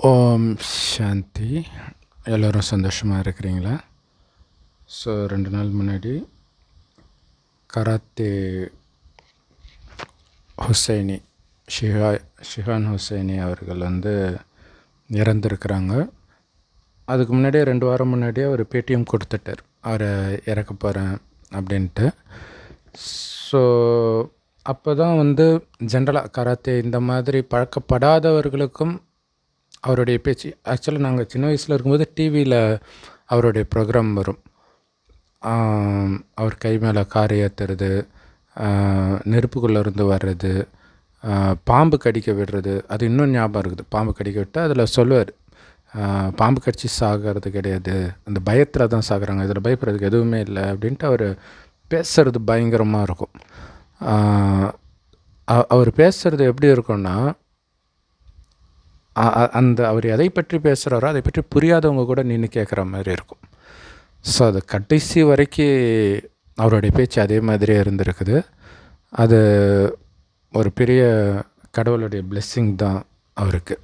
ஓம் சாந்தி. எல்லோரும் சந்தோஷமாக இருக்கிறீங்களா? ஸோ 2 நாள் முன்னாடி கராத்தே ஹுசைனி ஷிஹான் ஹுசைனி அவர்கள் இறந்துருக்கிறாங்க. அதுக்கு முன்னாடியே 2 வாரம் முன்னாடியே அவர் பேட்டியும் கொடுத்துட்டார், அவரை இறக்க போகிறேன் அப்படின்ட்டு. ஸோ அப்போ தான் ஜென்ரலாக கராத்தே இந்த மாதிரி பழக்கப்படாதவர்களுக்கும் அவருடைய பேச்சு, ஆக்சுவலாக நாங்கள் சின்ன வயசில் இருக்கும்போது டிவியில் அவருடைய ப்ரோக்ராம் வரும். அவர் கை மேலே காரை ஏற்றுறது, நெருப்புக்குள்ளே இருந்து வர்றது, பாம்பு கடிக்க விடுறது, அது இன்னும் ஞாபகம் இருக்குது. பாம்பு கடிக்க விட்டு அதில் சொல்லுவார், பாம்பு கடிச்சு சாகிறது கிடையாது, அந்த பயத்தில் தான் சாகுறாங்க, இதில் பயப்படுறதுக்கு எதுவுமே இல்லை அப்படின்ட்டு அவர் பேசுகிறது பயங்கரமாக இருக்கும். அவர் பேசுகிறது எப்படி இருக்குன்னா, அவர் எதை பற்றி பேசுகிறாரோ அதை பற்றி புரியாதவங்க கூட நின்று கேட்குற மாதிரி இருக்கும். ஸோ அது கடைசி வரைக்கும் அவருடைய பேச்சு அதே மாதிரியே இருந்திருக்குது. அது ஒரு பெரிய கடவுளுடைய பிளெஸ்ஸிங் தான் அவருக்கு.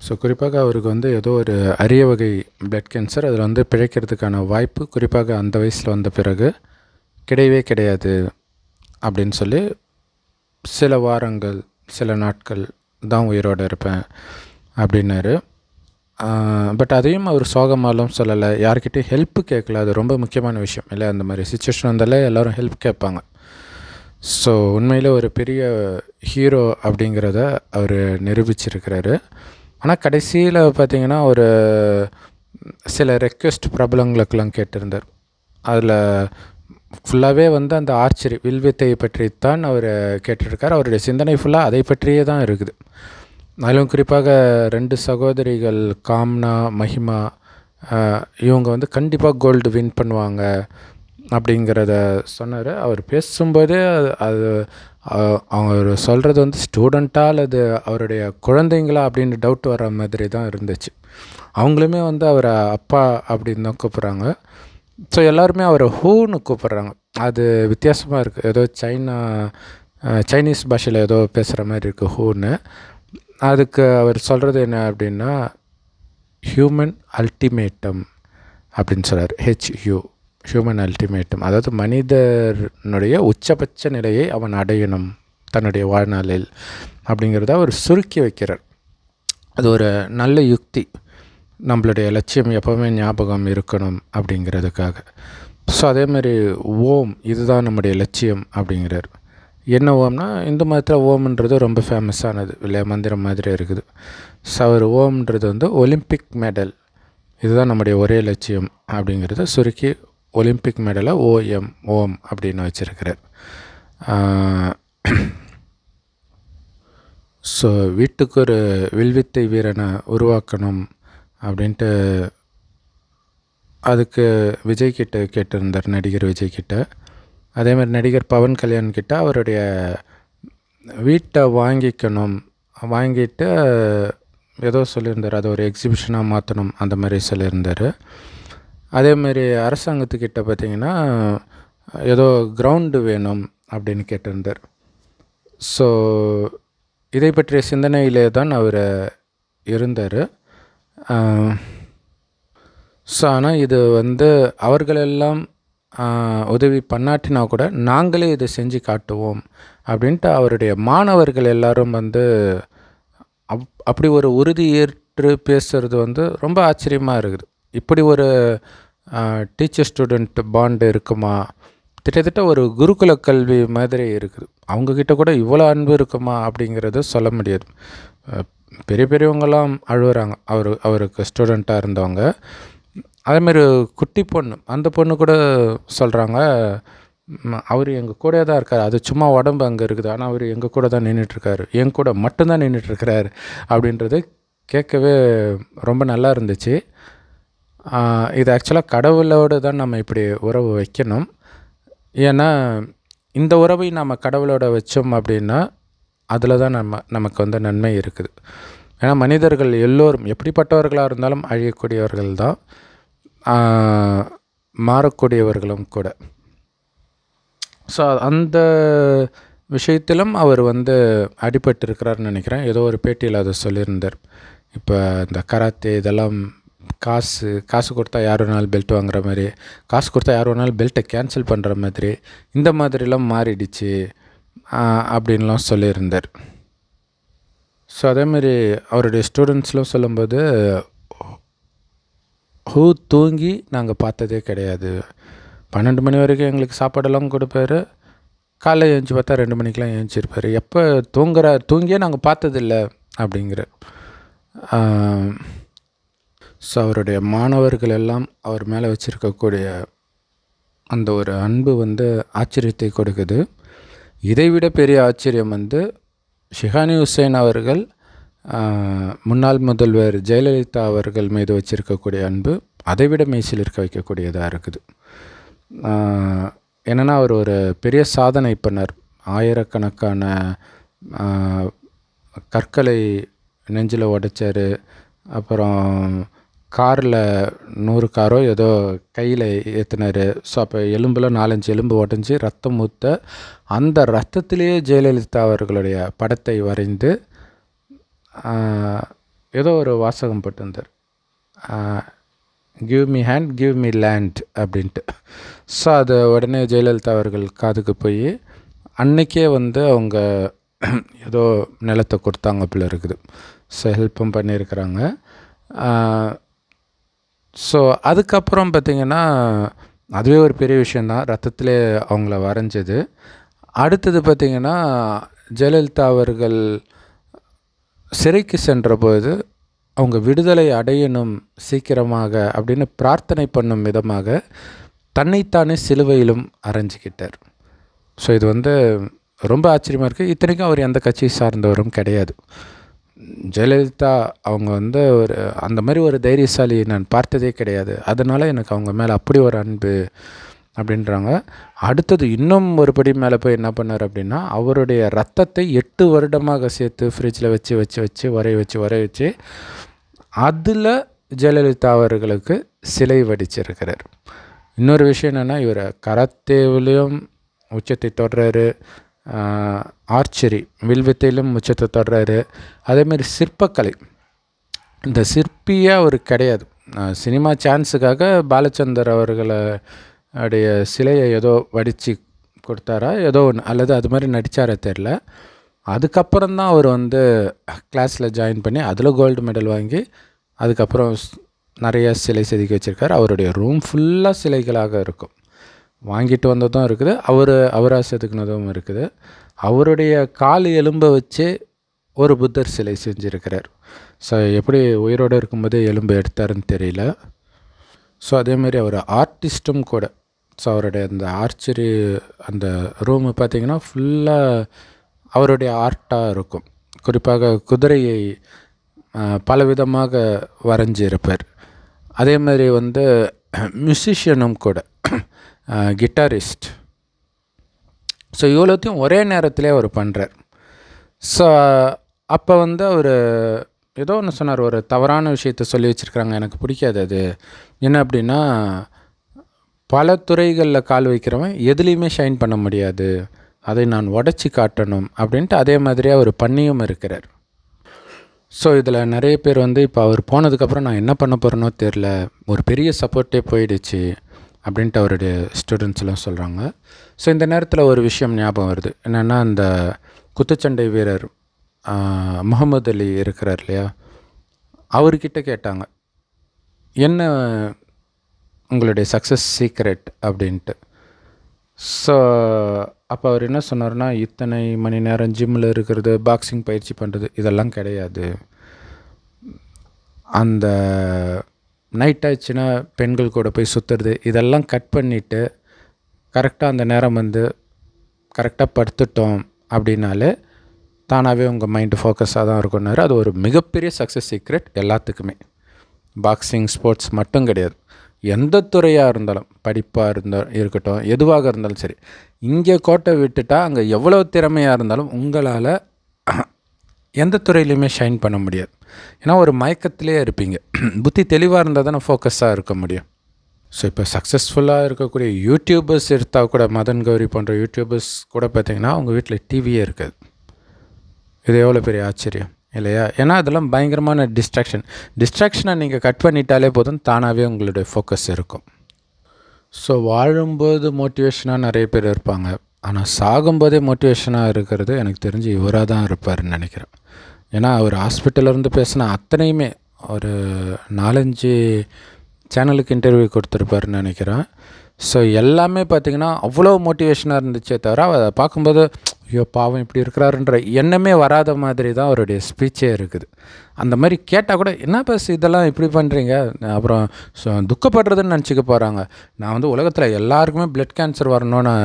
ஸோ குறிப்பாக அவருக்கு ஏதோ ஒரு அரிய வகை பிளட் கேன்சர், அதில் பிழைக்கிறதுக்கான வாய்ப்பு குறிப்பாக அந்த வயசில் வந்த பிறகு கிடையவே கிடையாது அப்படின்னு சொல்லி சில வாரங்கள் சில நாட்கள் தான் உயிரோடு இருப்பேன் அப்படின்னாரு. பட் அதையும் அவர் சோகமாலும் சொல்லலை, யார்கிட்டையும் ஹெல்ப்பு கேட்கல. அது ரொம்ப முக்கியமான விஷயம் இல்லை? அந்த மாதிரி சுச்சுவேஷன் வந்தாலே எல்லோரும் ஹெல்ப் கேட்பாங்க. ஸோ உண்மையில் ஒரு பெரிய ஹீரோ அப்படிங்கிறத அவர் நிரூபிச்சிருக்கிறாரு. ஆனால் கடைசியில் பார்த்திங்கன்னா ஒரு சில ரெக்வெஸ்ட் பிரபலங்களுக்கெல்லாம் கேட்டிருந்தார். அதில் ஃபுல்லாகவே அந்த ஆர்ச்சரி வில்வித்தையை பற்றித்தான் அவர் கேட்டிருக்கார். அவருடைய சிந்தனை ஃபுல்லாக அதை பற்றியே தான் இருக்குது. அதிலும் குறிப்பாக 2 சகோதரிகள் காம்னா மஹிமா, இவங்க கண்டிப்பாக கோல்டு வின் பண்ணுவாங்க அப்படிங்கிறத சொன்னார். அவர் பேசும்போதே அது அவங்க சொல்கிறது ஸ்டூடெண்ட்டாக அல்லது அவருடைய குழந்தைங்களா அப்படின்னு டவுட் வர மாதிரி தான் இருந்துச்சு. அவங்களுமே அவரை அப்பா அப்படின்னு தான் கூப்பிட்றாங்க. ஸோ எல்லாருமே அவரை ஹூன்னு கூப்பிட்றாங்க. அது வித்தியாசமாக இருக்குது. ஏதோ சைனீஸ் பாஷையில் ஏதோ பேசுகிற மாதிரி இருக்குது ஹூன்னு. அதுக்கு அவர் சொல்கிறது என்ன அப்படின்னா, ஹியூமன் அல்டிமேட்டம் அப்படின்னு சொல்கிறார். ஹியூமன் அல்டிமேட்டம், அதாவது மனிதனுடைய உச்சபட்ச நிலையை அவன் அடையணும் தன்னுடைய வாழ்நாளில் அப்படிங்கிறத அவர் சுருக்கி வைக்கிறார். அது ஒரு நல்ல யுக்தி, நம்மளுடைய லட்சியம் எப்போவுமே ஞாபகம் இருக்கணும் அப்படிங்கிறதுக்காக. ஸோ அதேமாதிரி ஓம், இதுதான் நம்முடைய லட்சியம் அப்படிங்கிறார். என்ன ஓம்னா, இந்து மதத்தில் ஓம்ன்றது ரொம்ப ஃபேமஸானது இல்லையா, மந்திரம் மாதிரி இருக்குது. ஸோ அவர் ஓம்ன்றது ஒலிம்பிக் மெடல், இதுதான் நம்முடைய ஒரே லட்சியம் அப்படிங்கிறத சுருக்கி ஒலிம்பிக் மெடலை ஓம் அப்படின்னு வச்சுருக்கிறார். ஸோ வீட்டுக்கு ஒரு வில்வித்தை வீரனை உருவாக்கணும் அப்படின்ட்டு அதுக்கு விஜய்கிட்ட கேட்டிருந்தார், நடிகர் விஜய்கிட்ட. அதேமாதிரி நடிகர் பவன் கல்யாண்கிட்ட அவருடைய வீட்டை வாங்கிட்டு ஏதோ சொல்லியிருந்தார், அதை ஒரு எக்ஸிபிஷனாக மாற்றணும் அந்த மாதிரி சொல்லியிருந்தார். அதேமாதிரி அரசாங்கத்துக்கிட்ட பார்த்திங்கன்னா ஏதோ கிரவுண்டு வேணும் அப்படின்னு கேட்டிருந்தார். ஸோ இதை பற்றிய சிந்தனையிலே தான் அவர் இருந்தார். ஸோ ஆனால் இது அவர்களெல்லாம் உதவி பண்ணாட்டினா கூட நாங்களே இதை செஞ்சு காட்டுவோம் அப்படின்ட்டு அவருடைய மாணவர்கள் எல்லோரும் அப்படி ஒரு உறுதி ஏற்று பேசுகிறது ரொம்ப ஆச்சரியமாக இருக்குது. இப்படி ஒரு டீச்சர் ஸ்டூடெண்ட் பாண்டு இருக்குமா? கிட்டத்தட்ட ஒரு குருகுல கல்வி மாதிரி இருக்குது. அவங்கக்கிட்ட கூட இவ்வளோ அன்பு இருக்குமா அப்படிங்கிறது சொல்ல முடியாது. பெரியவங்களாம் அழுகுறாங்க அவருக்கு ஸ்டூடெண்ட்டாக இருந்தவங்க. அதேமாதிரி குட்டி பொண்ணு, அந்த பொண்ணு கூட சொல்கிறாங்க, அவர் எங்கள் கூட தான் இருக்கார், அது சும்மா உடம்பு அங்கே இருக்குது, ஆனால் அவர் எங்கள் கூட தான் நின்றுட்டுருக்காரு, என் கூட மட்டும்தான் நின்றுட்டுருக்கிறார் அப்படின்றது கேட்கவே ரொம்ப நல்லா இருந்துச்சு. இது ஆக்சுவலாக கடவுளோடு தான் நம்ம இப்படி உறவு வைக்கணும். ஏன்னா இந்த உறவை நம்ம கடவுளோட வச்சோம் அப்படின்னா அதில் தான் நமக்கு நன்மை இருக்குது. ஏன்னா மனிதர்கள் எல்லோரும் எப்படிப்பட்டவர்களாக இருந்தாலும் அழியக்கூடியவர்கள் தான், மாறக்கூடியவர்களும் கூட. ஸோ அந்த விஷயத்திலும் அவர் அடிபட்டிருக்கிறார்னு நினைக்கிறேன். ஏதோ ஒரு பேட்டியில் அதை சொல்லியிருந்தார். இப்போ இந்த கராத்தே இதெல்லாம் காசு கொடுத்தா யார் வேணாலும் பெல்ட் வாங்குற மாதிரி, காசு கொடுத்தா யார் வேணாலும் பெல்ட்டை கேன்சல் பண்ணுற மாதிரி, இந்த மாதிரிலாம் மாறிடுச்சு அப்படின்லாம் சொல்லியிருந்தார். ஸோ அதேமாரி அவருடைய ஸ்டூடெண்ட்ஸ்லாம் சொல்லும்போது, தூங்கி நாங்கள் பார்த்ததே கிடையாது. 12 மணி வரைக்கும் எங்களுக்கு சாப்பாடெல்லாம் கொடுப்பாரு. காலைல எழுந்துச்சி பார்த்தா 2 மணிக்கெலாம் எழுந்திருப்பார். எப்போ தூங்கியே நாங்கள் பார்த்ததில்ல அப்படிங்கிற. ஸோ அவருடைய மாணவர்கள் எல்லாம் அவர் மேலே வச்சுருக்கக்கூடிய அந்த ஒரு அன்பு ஆச்சரியத்தை கொடுக்குது. இதைவிட பெரிய ஆச்சரியம் ஷிஹானி ஹுசேன் அவர்கள் முன்னாள் முதல்வர் ஜெயலலிதா அவர்கள் மீது வச்சுருக்கக்கூடிய அன்பு அதைவிட மெய்சில் இருக்க வைக்கக்கூடியதாக இருக்குது. என்னென்னா அவர் ஒரு பெரிய சாதனை பண்ணார். ஆயிரக்கணக்கான கற்களை நெஞ்சில் உடைச்சார். அப்புறம் காரில் 100 காரோ ஏதோ கையில் ஏற்றினார். ஸோ அப்போ எலும்பில் 4-5 எலும்பு உடஞ்சி ரத்தம் ஊற்ற, அந்த ரத்தத்திலேயே ஜெயலலிதா அவர்களுடைய படத்தை வரைந்து ஏதோ ஒரு வாசகம் போட்டிருந்தார், give me hand give me land அப்படின்ட்டு. ஸோ அது உடனே ஜெயலலிதா அவர்கள் காதுக்கு போய் அன்றைக்கே அவங்க ஏதோ நிலத்தை கொடுத்தாங்க போல இருக்குது. ஸோ ஹெல்ப்பும் பண்ணியிருக்கிறாங்க. ஸோ அதுக்கப்புறம் பார்த்திங்கன்னா அதுவே ஒரு பெரிய விஷயந்தான், ரத்தத்திலே அவங்கள வரைஞ்சது. அடுத்தது பார்த்திங்கன்னா ஜெயலலிதா அவர்கள் சிறைக்கு சென்றபோது அவங்க விடுதலை அடையணும் சீக்கிரமாக அப்படின்னு பிரார்த்தனை பண்ணும் விதமாக தன்னைத்தானே சிலுவையிலும் அரைஞ்சிக்கிட்டார். ஸோ இது ரொம்ப ஆச்சரியமாக இருக்குது. இத்தனைக்கும் அவர் எந்த கட்சியை சார்ந்தவரும் கிடையாது. ஜெயலலிதா அவங்க ஒரு அந்த மாதிரி ஒரு தைரியசாலி நான் பார்த்ததே கிடையாது. அதனால் எனக்கு அவங்க மேலே அப்படி ஒரு அன்பு அப்படின்றாங்க. அடுத்தது இன்னும் ஒரு படி மேலே போய் என்ன பண்ணார் அப்படின்னா, அவருடைய ரத்தத்தை 8 வருடமாக சேர்த்து ஃப்ரிட்ஜில் வரைய வச்சு அதில் ஜெயலலிதா அவர்களுக்கு சிலை வடிச்சிருக்கிறார். இன்னொரு விஷயம் என்னென்னா, இவர் கராத்தேவிலையும் உச்சத்தை தொடுறாரு, ஆர்ச்சரி வில்வித்தையிலும் உச்சத்தை தொடுறாரு. அதேமாதிரி சிற்பக்கலை, இந்த சிற்பியாக அவர் கிடையாது. சினிமா சான்ஸுக்காக பாலச்சந்தர் அவர்களுடைய சிலையை ஏதோ வடித்து கொடுத்தாரா ஏதோ ஒன்று, அல்லது அது மாதிரி நடித்தாரா தெரில. அதுக்கப்புறம் தான் அவர் கிளாஸில் ஜாயின் பண்ணி அதில் கோல்டு மெடல் வாங்கி அதுக்கப்புறம் நிறைய சிலை செதுக்கி வச்சுருக்கார். அவருடைய ரூம் ஃபுல்லாக சிலைகளாக இருக்கும். வாங்கிட்டு வந்ததும் இருக்குது, அவராக செதுக்குனதும் இருக்குது. அவருடைய கால் எலும்பை வச்சு ஒரு புத்தர் சிலை செஞ்சுருக்கிறார். ஸோ எப்படி உயிரோடு இருக்கும்போதே எலும்பு எடுத்தாருன்னு தெரியல. ஸோ அதேமாரி அவர் ஆர்டிஸ்ட்டும் கூட. ஸோ அவருடைய அந்த ஆர்ச்சரி அந்த ரூமு பார்த்திங்கன்னா ஃபுல்லாக அவருடைய ஆர்ட்டாக இருக்கும். குறிப்பாக குதிரையை பலவிதமாக வரைஞ்சி இருப்பார். அதே மாதிரி மியூசிஷியனும் கூட, கிட்டாரிஸ்ட். ஸோ இவ்வளோத்தையும் ஒரே நேரத்திலே அவர் பண்ணுறார். ஸோ அப்போ அவர் ஏதோ ஒன்று சொன்னார், ஒரு தவறான விஷயத்த சொல்லி வச்சுருக்குறாங்க, எனக்கு பிடிக்காது அது. என்ன அப்படின்னா, பல துறைகளில் கால் வைக்கிறவன் எதுலேயுமே ஷைன் பண்ண முடியாது, அதை நான் உடச்சி காட்டணும் அப்படின்ட்டு அதே மாதிரியே அவர் பண்ணியும் இருக்கிறார். ஸோ இதில் நிறைய பேர் இப்போ அவர் போனதுக்கப்புறம் நான் என்ன பண்ண போகிறேனோ தெரில, ஒரு பெரிய சப்போர்ட்டே போயிடுச்சு அப்படின்ட்டு அவருடைய ஸ்டூடெண்ட்ஸ்லாம் சொல்கிறாங்க. ஸோ இந்த நேரத்தில் ஒரு விஷயம் ஞாபகம் வருது. என்னென்னா, அந்த குத்துச்சண்டை வீரர் முகமது அலி இருக்கிறார் இல்லையா, அவர்கிட்ட கேட்டாங்க, என்ன உங்களுடைய சக்ஸஸ் சீக்ரெட் அப்படின்ட்டு. ஸோ அப்போ அவர் என்ன சொன்னார்னா, இத்தனை மணி நேரம் ஜிம்மில் இருக்கிறது, பாக்ஸிங் பயிற்சி பண்ணுறது, இதெல்லாம் கிடையாது. அந்த நைட் ஆச்சுன்னா பெண்கள் கூட போய் சுற்றுறது, இதெல்லாம் கட் பண்ணிவிட்டு கரெக்டாக அந்த நேரம் கரெக்டாக படுத்துட்டோம் அப்படின்னாலே தானாகவே உங்கள் மைண்டு ஃபோக்கஸாக தான் இருக்கும்னாரு. அது ஒரு மிகப்பெரிய சக்ஸஸ் சீக்ரெட் எல்லாத்துக்குமே. பாக்ஸிங், ஸ்போர்ட்ஸ் மட்டும் கிடையாது, எந்த துறையாக இருந்தாலும், படிப்பாக இருக்கட்டும், எதுவாக இருந்தாலும் சரி, இங்கே கோட்டை விட்டுட்டால் அங்கே எவ்வளோ திறமையாக இருந்தாலும் உங்களால் எந்த துறையிலையுமே ஷைன் பண்ண முடியாது. ஏன்னா ஒரு மயக்கத்திலே இருப்பீங்க. புத்தி தெளிவாக இருந்தால் தானே ஃபோக்கஸாக இருக்க முடியும். ஸோ இப்போ சக்ஸஸ்ஃபுல்லாக இருக்கக்கூடிய யூடியூபர்ஸ் எடுத்தால் கூட, மதன் கௌரி போன்ற யூடியூபர்ஸ் கூட பார்த்திங்கன்னா அவங்க வீட்டில் டிவியே இருக்காது. இது எவ்வளோ பெரிய ஆச்சரியம். இல்லையா? ஏன்னா அதெல்லாம் பயங்கரமான டிஸ்ட்ராக்ஷனை நீங்கள் கட் பண்ணிட்டாலே போதும், தானாகவே உங்களுடைய ஃபோக்கஸ் இருக்கும். ஸோ வாழும்போது மோட்டிவேஷனாக நிறைய பேர் இருப்பாங்க. ஆனால் சாகும்போதே மோட்டிவேஷனாக இருக்கிறது எனக்கு தெரிஞ்சு இவராக தான் இருப்பார்னு நினைக்கிறேன். ஏன்னா அவர் ஹாஸ்பிட்டலேருந்து பேசின அத்தனையுமே ஒரு 4-5 சேனலுக்கு இன்டர்வியூ கொடுத்துருப்பாருன்னு நினைக்கிறேன். ஸோ எல்லாமே பார்த்திங்கன்னா அவ்வளோ மோட்டிவேஷனாக இருந்துச்சே தவிர அதை பார்க்கும்போது ஐயோ பாவம் இப்படி இருக்கிறாருன்ற எண்ணமே வராத மாதிரி தான் அவருடைய ஸ்பீச்சே இருக்குது. அந்த மாதிரி கேட்டால் கூட என்ன பஸ் இதெல்லாம் இப்படி பண்ணுறீங்க, அப்புறம் துக்கப்படுறதுன்னு நினச்சிக்க போகிறாங்க. நான் வந்து உலகத்தில் எல்லாருக்குமே பிளட் கேன்சர் வரணும்னு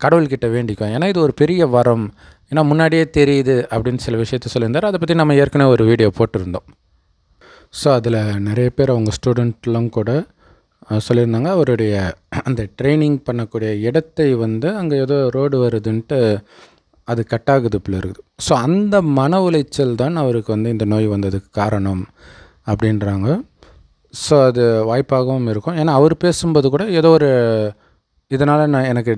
கடவுள்கிட்ட வேண்டிக்குவேன். ஏன்னா இது ஒரு பெரிய வரம், ஏன்னா முன்னாடியே தெரியுது அப்படின்னு சில விஷயத்த சொல்லியிருந்தார். அதை பற்றி நம்ம ஏற்கனவே ஒரு வீடியோ போட்டிருந்தோம். ஸோ அதில் நிறைய பேர் அவங்க ஸ்டூடெண்ட்லாம் கூட சொல்லியிருந்தாங்க. அவருடைய அந்த ட்ரைனிங் பண்ணக்கூடிய இடத்தை வந்து அங்கே ஏதோ ரோடு வருதுன்ட்டு அது கட்டாகுது போல இருக்குது. ஸோ அந்த மன உளைச்சல் தான் அவருக்கு வந்து இந்த நோய் வந்ததுக்கு காரணம் அப்படின்றாங்க. ஸோ அது வாய்ப்பாகவும் இருக்கும். ஏன்னா அவர் பேசும்போது கூட ஏதோ ஒரு இதனால் எனக்கு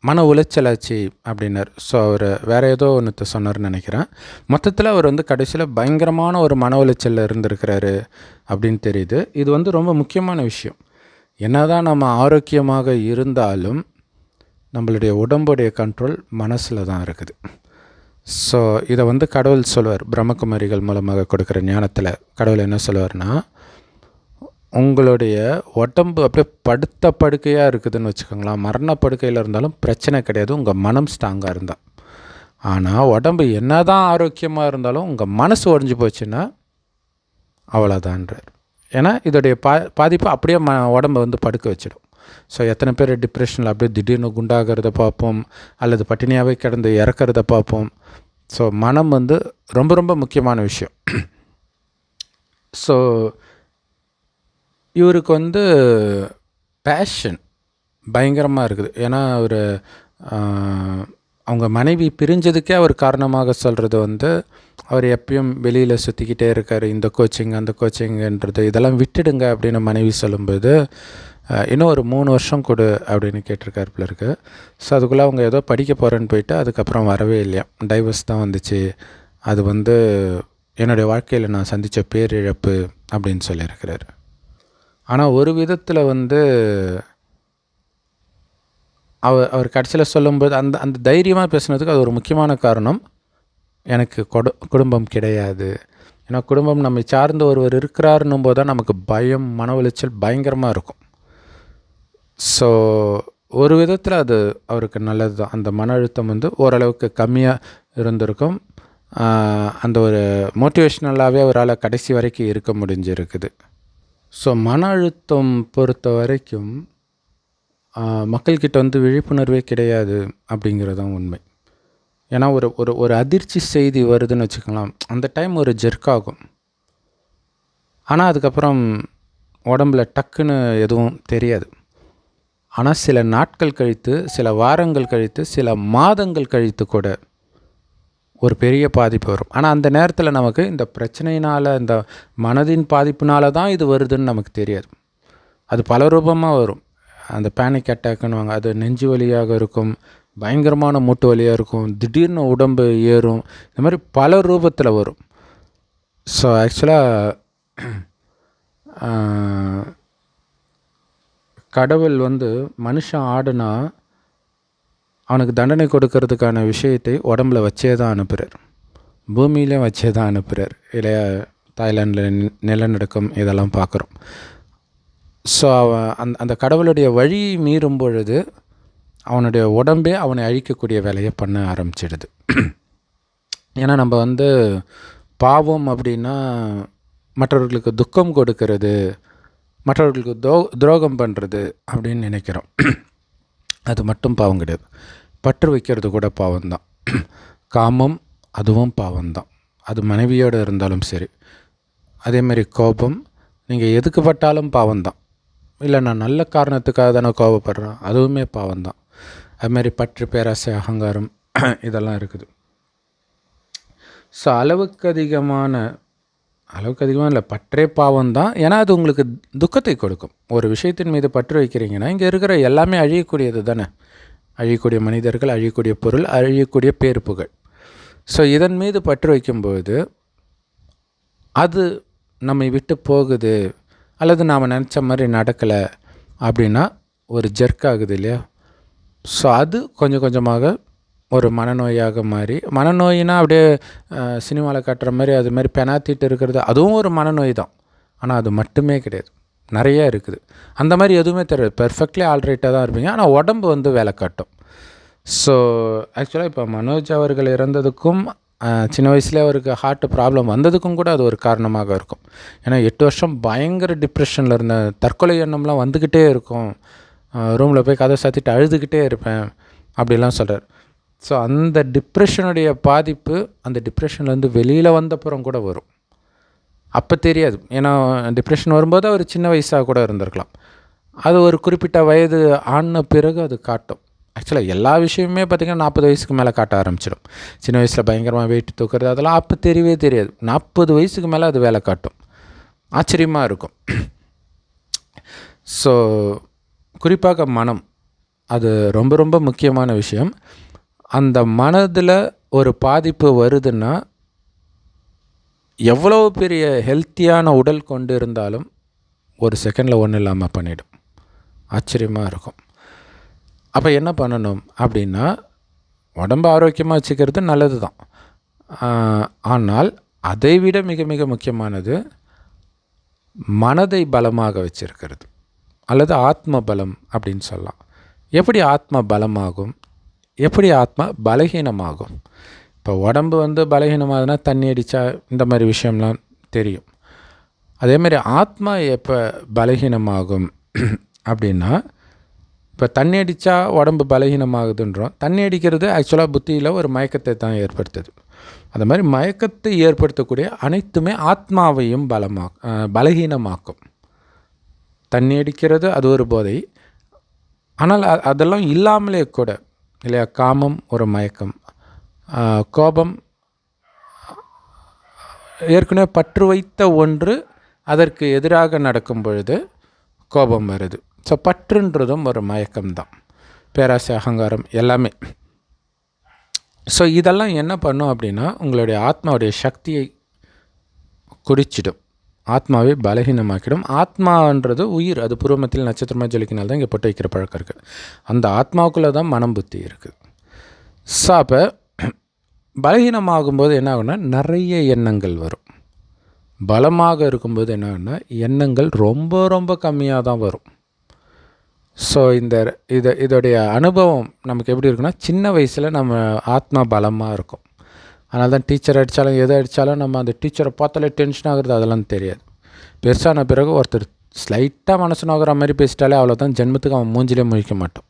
மன உளைச்சலாச்சு அப்படின்னார். ஸோ அவர் வேறு ஏதோ ஒன்று சொன்னார்னு நினைக்கிறேன். மொத்தத்தில் அவர் வந்து கடைசியில் பயங்கரமான ஒரு மன உளைச்சலில் இருந்திருக்கிறாரு அப்படின்னு தெரியுது. இது வந்து ரொம்ப முக்கியமான விஷயம். என்ன தான் நம்ம ஆரோக்கியமாக இருந்தாலும் நம்மளுடைய உடம்புடைய கண்ட்ரோல் மனசில் தான் இருக்குது. ஸோ இதை வந்து கடவுள் சொல்லுவார், பிரம்மகுமாரிகள் மூலமாக கொடுக்குற ஞானத்தில் கடவுள் என்ன சொல்லுவார்னா, உங்களுடைய உடம்பு அப்படியே படுத்த படுக்கையாக இருக்குதுன்னு வச்சுக்கோங்களேன், மரண படுக்கையில் இருந்தாலும் பிரச்சனை கிடையாது உங்கள் மனம் ஸ்ட்ராங்காக இருந்தால். ஆனால் உடம்பு என்ன தான் ஆரோக்கியமாக இருந்தாலும் உங்கள் மனசு உடஞ்சி போச்சுன்னா அவ்வளோதான்றார். ஏன்னா இதோடைய பாதிப்பு அப்படியே உடம்பை வந்து படுக்க வச்சிடும். ஸோ எத்தனை பேர் டிப்ரெஷனில் அப்படியே திடீர்னு குண்டாகிறத பார்ப்போம், அல்லது பட்டினியாகவே கிடந்து இறக்கிறத பார்ப்போம். ஸோ மனம் வந்து ரொம்ப ரொம்ப முக்கியமான விஷயம். ஸோ இவருக்கு வந்து பேஷன் பயங்கரமாக இருக்குது. ஏன்னா அவர் அவங்க மனைவி பிரிஞ்சதுக்கே அவர் காரணமாக சொல்கிறது வந்து, அவர் எப்பயும் வெளியில் சுற்றிக்கிட்டே இருக்கார், இந்த கோச்சிங் அந்த கோச்சிங்கன்றது இதெல்லாம் விட்டுடுங்க அப்படின்னு மனைவி சொல்லும்போது, இன்னும் ஒரு 3 வருஷம் கொடு அப்படின்னு கேட்டிருக்காரு போல இருக்கு. ஸோ அதுக்குள்ளே அவங்க ஏதோ படிக்க போகிறேன்னு போயிட்டு அதுக்கப்புறம் வரவே இல்லையா, டைவர்ஸ் தான் வந்துச்சு. அது வந்து என்னுடைய வாழ்க்கையில் நான் சந்தித்த பேரிழப்பு அப்படின்னு சொல்லியிருக்கிறார். ஆனால் ஒரு விதத்தில் வந்து அவர் கடைசியில் சொல்லும்போது அந்த தைரியமாக பேசுனதுக்கு அது ஒரு முக்கியமான காரணம். எனக்கு குடும்பம் கிடையாது. ஏன்னா குடும்பம் நம்மை சார்ந்த ஒருவர் இருக்கிறாருன்னும் போது தான் நமக்கு பயம், மன உளைச்சல் பயங்கரமாக இருக்கும். ஸோ ஒரு விதத்தில் அது அவருக்கு நல்லது தான். அந்த மன அழுத்தம் வந்து ஓரளவுக்கு கம்மியாக இருந்திருக்கும். அந்த ஒரு மோட்டிவேஷ்னலாகவே அவரால் கடைசி வரைக்கும் இருக்க முடிஞ்சிருக்குது. ஸோ மன அழுத்தம் பொறுத்த வரைக்கும் மக்கள்கிட்ட வந்து விழிப்புணர்வே கிடையாது அப்படிங்கிறது தான் உண்மை. ஏன்னா ஒரு ஒரு ஒரு அதிர்ச்சி செய்தி வருதுன்னு வச்சுக்கலாம், அந்த டைம் ஒரு ஜெர்க் ஆகும். ஆனால் அதுக்கப்புறம் உடம்புல டக்குன்னு எதுவும் தெரியாது. ஆனால் சில நாட்கள் கழித்து, சில வாரங்கள் கழித்து, சில மாதங்கள் கழித்து கூட ஒரு பெரிய பாதிப்பு வரும். ஆனால் அந்த நேரத்தில் நமக்கு இந்த பிரச்சனையினால், இந்த மனதின் பாதிப்புனால தான் இது வருதுன்னு நமக்கு தெரியாது. அது பல ரூபமாக வரும். அந்த பேனிக் அட்டாக்குன்னுவாங்க, அது நெஞ்சு வலியாக இருக்கும், பயங்கரமான மூட்டு வலியாக இருக்கும், திடீர்னு உடம்பு ஏறும், இந்த மாதிரி பல ரூபத்தில் வரும். ஸோ ஆக்சுவலாக கடவுள் வந்து மனுஷன் ஆடுனா அவனுக்கு தண்டனை கொடுக்கறதுக்கான விஷயத்தை உடம்புல வச்சே தான் அனுப்புகிறார், பூமியிலையும் வச்சே தான் அனுப்புகிறார். இல்லையா, தாய்லாண்டில் நிலநடுக்கம் இதெல்லாம் பார்க்குறோம். ஸோ அந்த கடவுளுடைய வழி மீறும் பொழுது அவனுடைய உடம்பே அவனை அழிக்கக்கூடிய வேலையை பண்ண ஆரம்பிச்சிடுது. ஏன்னா நம்ம வந்து பாவம் அப்படின்னா மற்றவர்களுக்கு துக்கம் கொடுக்கறது, மற்றவர்களுக்கு துரோகம் பண்ணுறது அப்படின்னு நினைக்கிறோம். அது மட்டும் பாவம் கிடையாது. பற்று வைக்கிறது கூட பாவம்தான். காமம் அதுவும் பாவம்தான். அது மனைவியோடு இருந்தாலும் சரி. அதேமாதிரி கோபம், நீங்கள் எதுக்கு பட்டாலும் பாவம்தான். இல்லை நான் நல்ல காரணத்துக்காக தானே கோபப்படுறேன், அதுவுமே பாவம்தான். அதுமாதிரி பற்று, பேராசை, அகங்காரம் இதெல்லாம் இருக்குது. ஸோ அளவுக்கு அதிகமான இல்லை, பற்றே பாவம்தான். ஏன்னா அது உங்களுக்கு துக்கத்தை கொடுக்கும். ஒரு விஷயத்தின் மீது பற்று வைக்கிறீங்கன்னா இங்கே இருக்கிற எல்லாமே அழியக்கூடியது தானே. அழியக்கூடிய மனிதர்கள், அழியக்கூடிய பொருள், அழியக்கூடிய பேர் புகழ். ஸோ இதன் மீது பற்று வைக்கும்போது அது நம்மை விட்டு போகுது அல்லது நாம் நினச்ச மாதிரி நடக்கலை அப்படின்னா ஒரு ஜெர்க் ஆகுது இல்லையா? ஸோ அது கொஞ்சம் கொஞ்சமாக ஒரு மனநோயாக மாறி, மனநோயினா அப்படியே சினிமாவில் காட்டுற மாதிரி அது மாதிரி பெனாத்திட்டு இருக்கிறது, அதுவும் ஒரு மனநோய் தான். ஆனால் அது மட்டுமே கிடையாது, நிறைய இருக்குது. அந்த மாதிரி எதுவுமே தெரியாது, பெர்ஃபெக்ட்லி ஆல்ரைட்டாக தான் இருப்பீங்க, ஆனால் உடம்பு வந்து வேலை காட்டும். ஸோ ஆக்சுவலாக இப்போ மனோஜ் அவர்கள் இறந்ததுக்கும் சின்ன வயசுலேயே அவருக்கு ஹார்ட் ப்ராப்ளம் வந்ததுக்கும் கூட அது ஒரு காரணமாக இருக்கும். ஏன்னா 8 வருஷம் பயங்கர டிப்ரெஷனில் இருந்தேன், தற்கொலை எண்ணம்லாம் வந்துக்கிட்டே இருக்கும், ரூமில் போய் கதை சாத்திட்டு அழுதுகிட்டே இருப்பேன் அப்படிலாம் சொல்கிறார். ஸோ அந்த டிப்ரெஷனுடைய பாதிப்பு அந்த டிப்ரெஷன்லேருந்து வெளியில் வந்தப்புறம் கூட வரும். அப்போ தெரியாது, ஏன்னா டிப்ரெஷன் வரும்போது அவர் சின்ன வயசாக கூட இருந்திருக்கலாம். அது ஒரு குறிப்பிட்ட வயது ஆன பிறகு அது காட்டும். ஆக்சுவலாக எல்லா விஷயமுமே பார்த்திங்கன்னா 40 வயசுக்கு மேலே காட்ட ஆரம்பிச்சிடும். சின்ன வயசில் பயங்கரமாக வெயிட் தூக்குறது அதெல்லாம் அப்போ தெரியவே தெரியாது. 40 வயசுக்கு மேலே அது வேலை காட்டும். ஆச்சரியமாக இருக்கும். ஸோ குறிப்பாக மனம் அது ரொம்ப ரொம்ப முக்கியமான விஷயம். அந்த மனதில் ஒரு பாதிப்பு வருதுன்னா எவ்வளோ பெரிய ஹெல்த்தியான உடல் கொண்டு இருந்தாலும் ஒரு செகண்டில் ஒன்றும் இல்லாமல் பண்ணிடும். ஆச்சரியமாக இருக்கும். அப்போ என்ன பண்ணணும் அப்படின்னா, உடம்பு ஆரோக்கியமாக வச்சுக்கிறது நல்லது தான். ஆனால் அதைவிட மிக மிக முக்கியமானது மனதை பலமாக வச்சிருக்கிறது அல்லது ஆத்ம பலம் அப்படின்னு சொல்லலாம். எப்படி ஆத்ம பலமாகும், எப்படி ஆத்மா பலகீனமாகும்? இப்போ உடம்பு வந்து பலகீனமாகுதுன்னா தண்ணி அடித்தா இந்த மாதிரி விஷயம்லாம் தெரியும். அதேமாதிரி ஆத்மா எப்போ பலகீனமாகும் அப்படின்னா, இப்போ தண்ணி அடித்தா உடம்பு பலகீனமாகுதுன்றோம். தண்ணி அடிக்கிறது ஆக்சுவலாக புத்தியில் ஒரு மயக்கத்தை தான் ஏற்படுத்துது. அந்த மாதிரி மயக்கத்தை ஏற்படுத்தக்கூடிய அனைத்துமே ஆத்மாவையும் பலகீனமாக்கும். தண்ணி அடிக்கிறது அது ஒரு போதை. ஆனால் அதெல்லாம் இல்லாமலே கூட இல்லையா, காமம் ஒரு மயக்கம், கோபம் ஏற்கனவே பற்று வைத்த ஒன்று அதற்கு எதிராக நடக்கும் பொழுது கோபம் வருது. ஸோ பற்றுன்றதும் ஒரு மயக்கம்தான், பேராசை, அகங்காரம் எல்லாமே. ஸோ இதெல்லாம் என்ன பண்ணும் அப்படின்னா உங்களுடைய ஆத்மாவுடைய சக்தியை குடிச்சிடும், ஆத்மாவை பலகீனமாக்கிடும். ஆத்மான்றது உயிர், அது பூர்வமத்தில் நட்சத்திரமாக ஜொலிக்கினால் தான் இங்கே பொட்டு வைக்கிற பழக்கம் இருக்குது. அந்த ஆத்மாவுக்குள்ளே தான் மனம் புத்தி இருக்குது. ஸோ அப்போ பலகீனமாகும்போது என்ன ஆகுன்னா நிறைய எண்ணங்கள் வரும். பலமாக இருக்கும்போது என்ன ஆகுன்னா எண்ணங்கள் ரொம்ப ரொம்ப கம்மியாக தான் வரும். ஸோ இதோடைய அனுபவம் நமக்கு எப்படி இருக்குன்னா, சின்ன வயசில் நம்ம ஆத்மா பலமாக இருக்கும். அதனால தான் டீச்சர் அடித்தாலும் எதை அடித்தாலும் நம்ம அந்த டீச்சரை பார்த்தாலே டென்ஷன் ஆகுறது அதெல்லாம் தெரியாது. பெருசான பிறகு ஒருத்தர் ஸ்லைட்டாக மனசு நோக்கிற மாதிரி பேசிட்டாலே அவ்வளோதான், ஜென்மத்துக்கு அவன் மூஞ்சிலே முழிக்க மாட்டோம்.